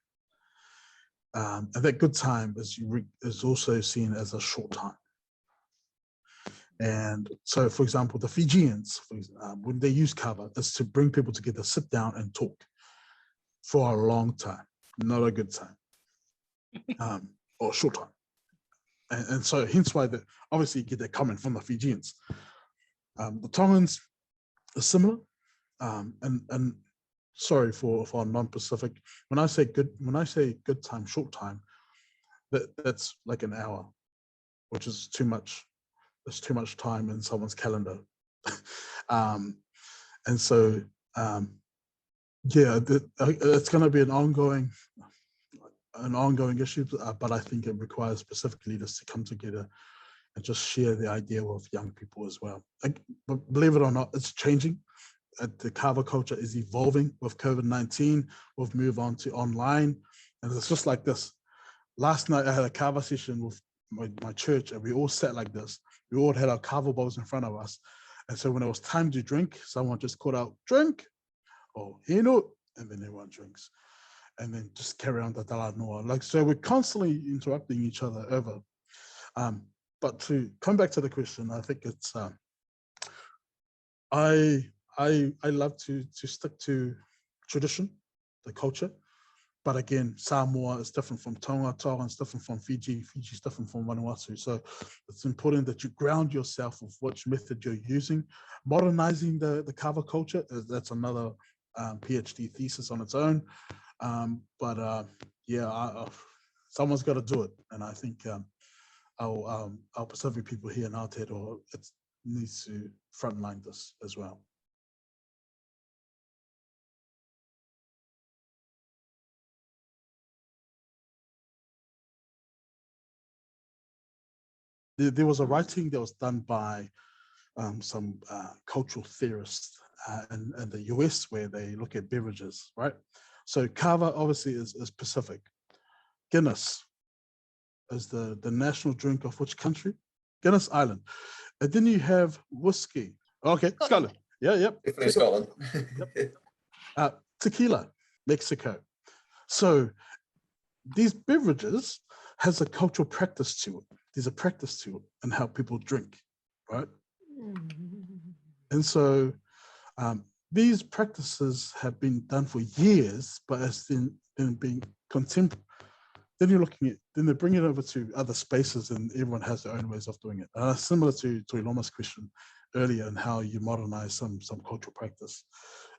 And that good time is also seen as a short time. And so, for example, the Fijians, when they use kava, is to bring people together, sit down and talk for a long time, not a good time, or short time. And so hence why obviously you get that comment from the Fijians. The Tongans are similar, and sorry for non-Pacific. When I say good time, short time, that's like an hour, which is too much. There's too much time in someone's calendar. And so, yeah, it's going to be an ongoing issue, but I think it requires Pacific leaders to come together and just share the idea with young people as well. But believe it or not, it's changing. The kava culture is evolving with COVID-19. We've moved on to online, and it's just like this. Last night I had a kava session with my church, and we all sat like this. We all had our kava bowls in front of us. And so when it was time to drink, someone just called out, drink, or hino, and then everyone drinks. And then just carry on the tala noa. Like, so we're constantly interrupting each other over. But to come back to the question, I think it's, I love to stick to tradition, the culture. But again, Samoa is different from Tonga, Tonga is different from Fiji, Fiji is different from Vanuatu. So it's important that you ground yourself with which method you're using. Modernizing the kava culture, that's another PhD thesis on its own. Yeah, someone's got to do it. And I think our Pacific people here in Aotearoa, it needs to frontline this as well. There was a writing that was done by some cultural theorists in the US, where they look at beverages, right? So kava obviously is Pacific. Guinness is the national drink of which country? Guinness Island. And then you have whiskey. Okay, Scotland. Yeah, yep. Definitely Scotland. Yep. Tequila, Mexico. So these beverages has a cultural practice to it. There's a practice to it and how people drink, right? And so these practices have been done for years, but as then being contemporary, then you're looking at, then they bring it over to other spaces and everyone has their own ways of doing it. Similar to Iloma's question earlier, and how you modernize some cultural practice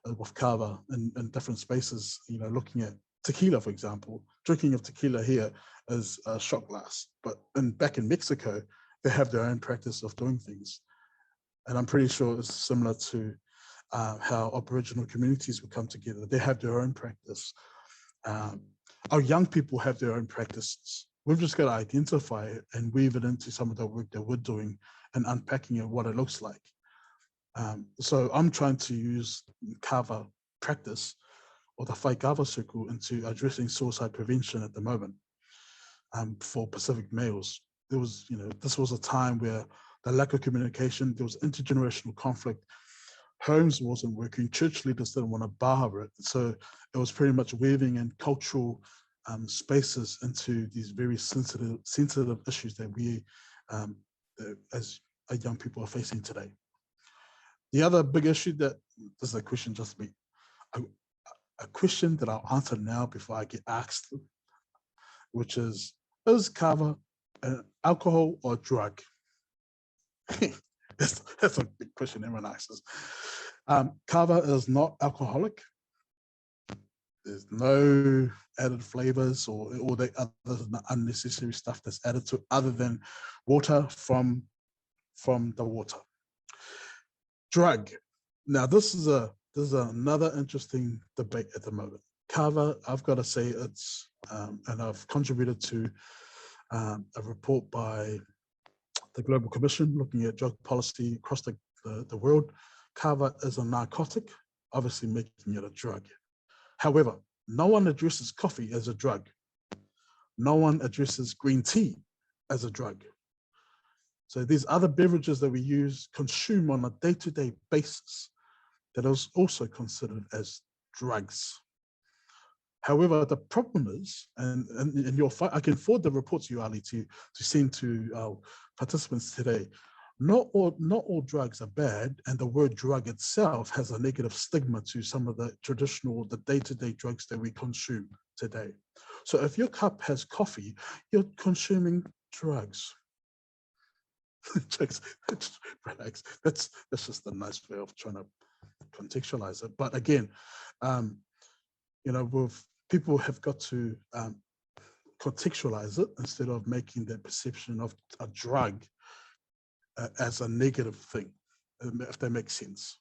with kava in different spaces, you know, looking at tequila, for example. Drinking of tequila here is a shot glass, but back in Mexico, they have their own practice of doing things. And I'm pretty sure it's similar to how Aboriginal communities would come together. They have their own practice. Our young people have their own practices. We've just got to identify it and weave it into some of the work that we're doing and unpacking it, what it looks like. So I'm trying to use kava practice or the faikava circle into addressing suicide prevention at the moment for Pacific males. There was, you know, this was a time where the lack of communication, there was intergenerational conflict, homes wasn't working, church leaders didn't want to bar it. So it was pretty much weaving in cultural spaces into these very sensitive issues that we, as young people, are facing today. The other big issue that, this is a question just me, a question that I'll answer now before I get asked, which is kava an alcohol or drug? That's a big question everyone asks. Kava is not alcoholic. There's no added flavors or all the other unnecessary stuff that's added to it, other than water from the water. Drug. Now this is another interesting debate at the moment. Kava, I've got to say it's, and I've contributed to a report by the Global Commission looking at drug policy across the world. Kava is a narcotic, obviously making it a drug. However, no one addresses coffee as a drug. No one addresses green tea as a drug. So these other beverages that we use, consume on a day-to-day basis, that is also considered as drugs. However, the problem is, and I can forward the report to you, Ali, to send to our participants today. Not all drugs are bad, and the word drug itself has a negative stigma to some of the traditional, the day-to-day drugs that we consume today. So if your cup has coffee, you're consuming drugs. Relax. That's just a nice way of trying to contextualize it. But again, you know, people have got to contextualize it instead of making the perception of a drug as a negative thing, if that makes sense.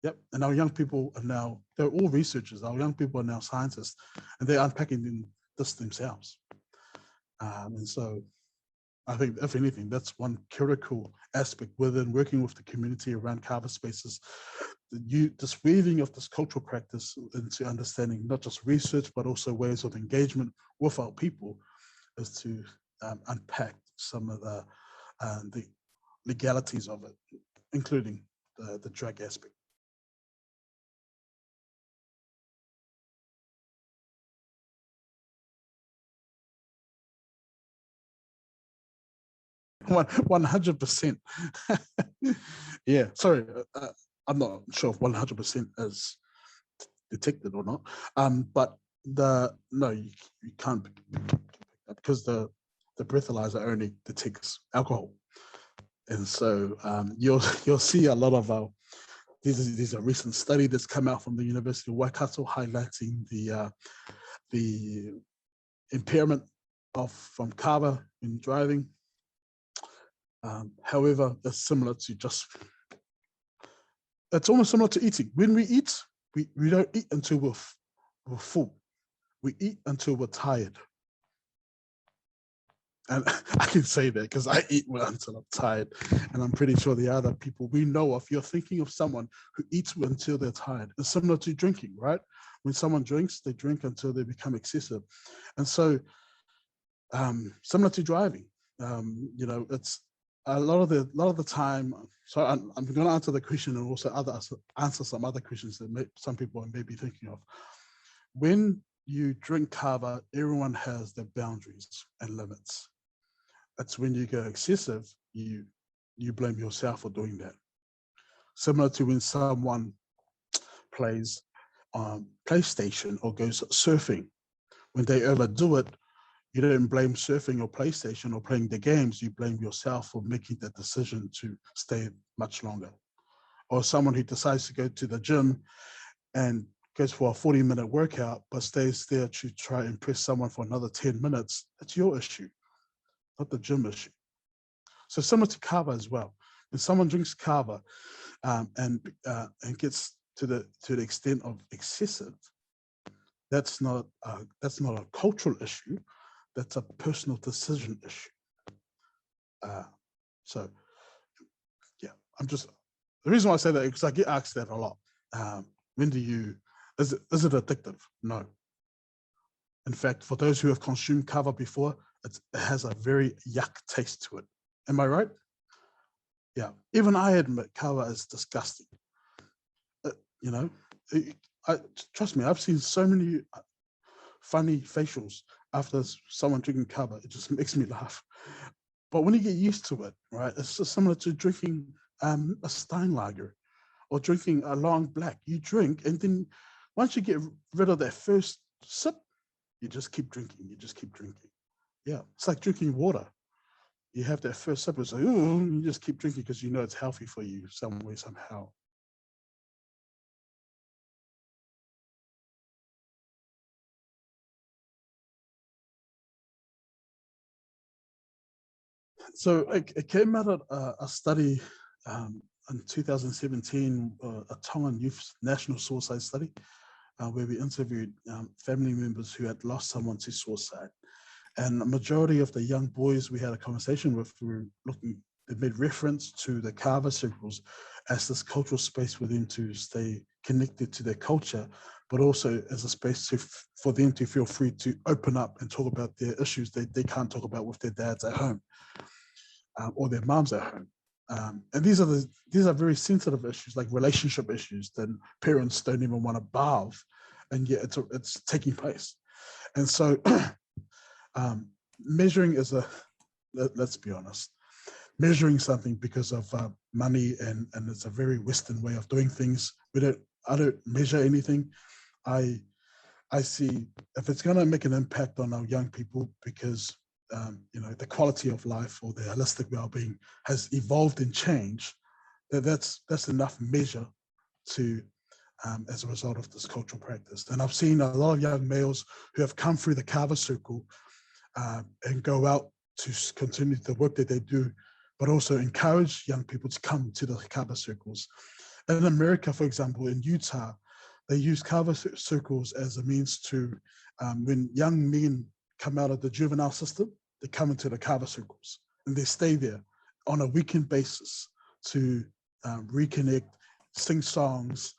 Yep, and our young people are now, they're all researchers, our young people are now scientists, and they're unpacking this themselves. And so I think, if anything, that's one critical aspect within working with the community around kava spaces, this weaving of this cultural practice into understanding not just research, but also ways of engagement with our people, is to unpack some of the legalities of it, including the drug aspect. One 100%. Yeah, sorry, I'm not sure if 100% is detected or not, but no, you can't, because the breathalyzer only detects alcohol, and so you'll see a lot of there's a recent study that's come out from the University of Waikato highlighting the impairment from kava in driving. However, it's similar to it's almost similar to eating. When we eat, we don't eat until we're full. We eat until we're tired. And I can say that because I eat until I'm tired. And I'm pretty sure the other people we know of, you're thinking of someone who eats until they're tired. It's similar to drinking, right? When someone drinks, they drink until they become excessive. And so similar to driving, it's a lot of the time. So I'm going to answer the question and also answer some other questions that some people may be thinking of. When you drink kava, everyone has their boundaries and limits. It's when you go excessive, you blame yourself for doing that. Similar to when someone plays PlayStation or goes surfing, when they overdo it, you don't blame surfing or PlayStation or playing the games, you blame yourself for making the decision to stay much longer. Or someone who decides to go to the gym and goes for a 40-minute workout, but stays there to try and impress someone for another 10 minutes, that's your issue, not the gym issue. So similar to kava as well. When someone drinks kava and gets to the extent of excessive, that's not a cultural issue. That's a personal decision issue. So, yeah, the reason why I say that is because I get asked that a lot. Is it addictive? No. In fact, for those who have consumed kava before, it has a very yuck taste to it. Am I right? Yeah. Even I admit kava is disgusting. Trust me, I've seen so many funny facials after someone drinking kava. It just makes me laugh. But when you get used to it, right, it's just similar to drinking a Steinlager or drinking a long black. You drink, and then once you get rid of that first sip, you just keep drinking. You just keep drinking. Yeah, it's like drinking water. You have that first sip, it's like, oh, you just keep drinking because you know it's healthy for you some way, somehow. So it came out of a study in 2017, a Tongan youth national suicide study, where we interviewed family members who had lost someone to suicide. And the majority of the young boys we had a conversation with were they made reference to the kava circles as this cultural space for them to stay connected to their culture, but also as a space for them to feel free to open up and talk about their issues they can't talk about with their dads at home or their moms at home. And these are very sensitive issues, like relationship issues that parents don't even want to bathe, and yet it's taking place. And so measuring is let's be honest, measuring something because of money and it's a very Western way of doing things. I don't measure anything. I see if it's going to make an impact on our young people because the quality of life or the holistic well-being has evolved and changed, that's enough measure to as a result of this cultural practice. And I've seen a lot of young males who have come through the kava circle and go out to continue the work that they do, but also encourage young people to come to the kava circles. In America, for example, in Utah, they use kava circles as a means to, when young men come out of the juvenile system, they come into the kava circles and they stay there on a weekend basis to reconnect, sing songs,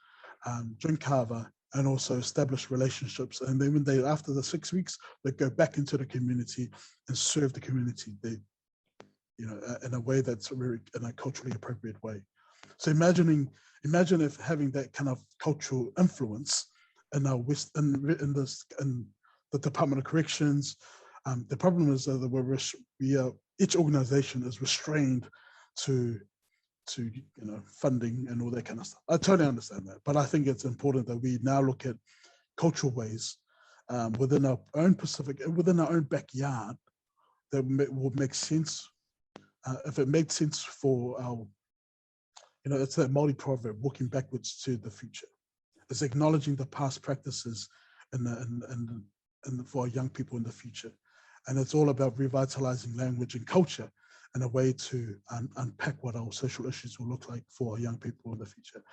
drink kava, and also establish relationships. And then when they, after the 6 weeks, they go back into the community and serve the community, they, in a way that's in a culturally appropriate way. So imagine if having that kind of cultural influence in our in the Department of Corrections. The problem is that each organization is restrained to funding and all that kind of stuff. I totally understand that, but I think it's important that we now look at cultural ways within our own Pacific and within our own backyard that will make sense. If it makes sense for our, it's that Māori proverb, walking backwards to the future. It's acknowledging the past practices and for our young people in the future. And it's all about revitalizing language and culture in a way to unpack what our social issues will look like for our young people in the future.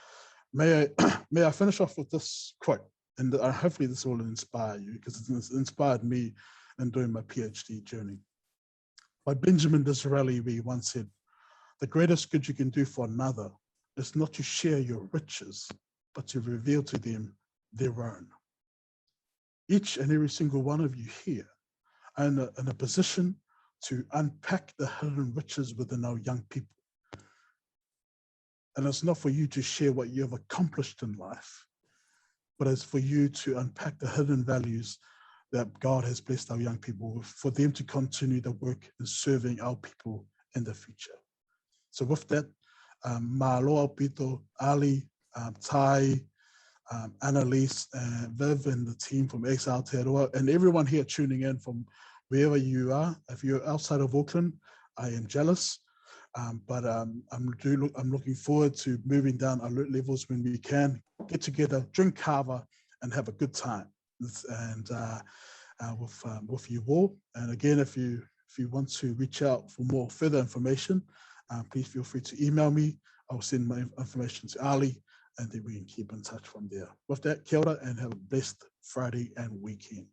May I finish off with this quote? And hopefully this will inspire you, because it's inspired me in doing my PhD journey. By Benjamin Disraeli, we once said, "The greatest good you can do for another is not to share your riches, but to reveal to them their own." Each and every single one of you here are in a position to unpack the hidden riches within our young people. And it's not for you to share what you have accomplished in life, but it's for you to unpack the hidden values that God has blessed our young people with, for them to continue the work in serving our people in the future. So with that, Māloa Pito, Ali, Tai, Annalise, Viv, and the team from Exile Aotearoa, and everyone here tuning in from wherever you are. If you're outside of Auckland, I am jealous, but I'm looking forward to moving down alert levels when we can get together, drink kava, and have a good time. And with you all. And again, if you want to reach out for more further information, please feel free to email me. I'll send my information to Ali, and then we can keep in touch from there. With that, kia ora, and have a blessed Friday and weekend.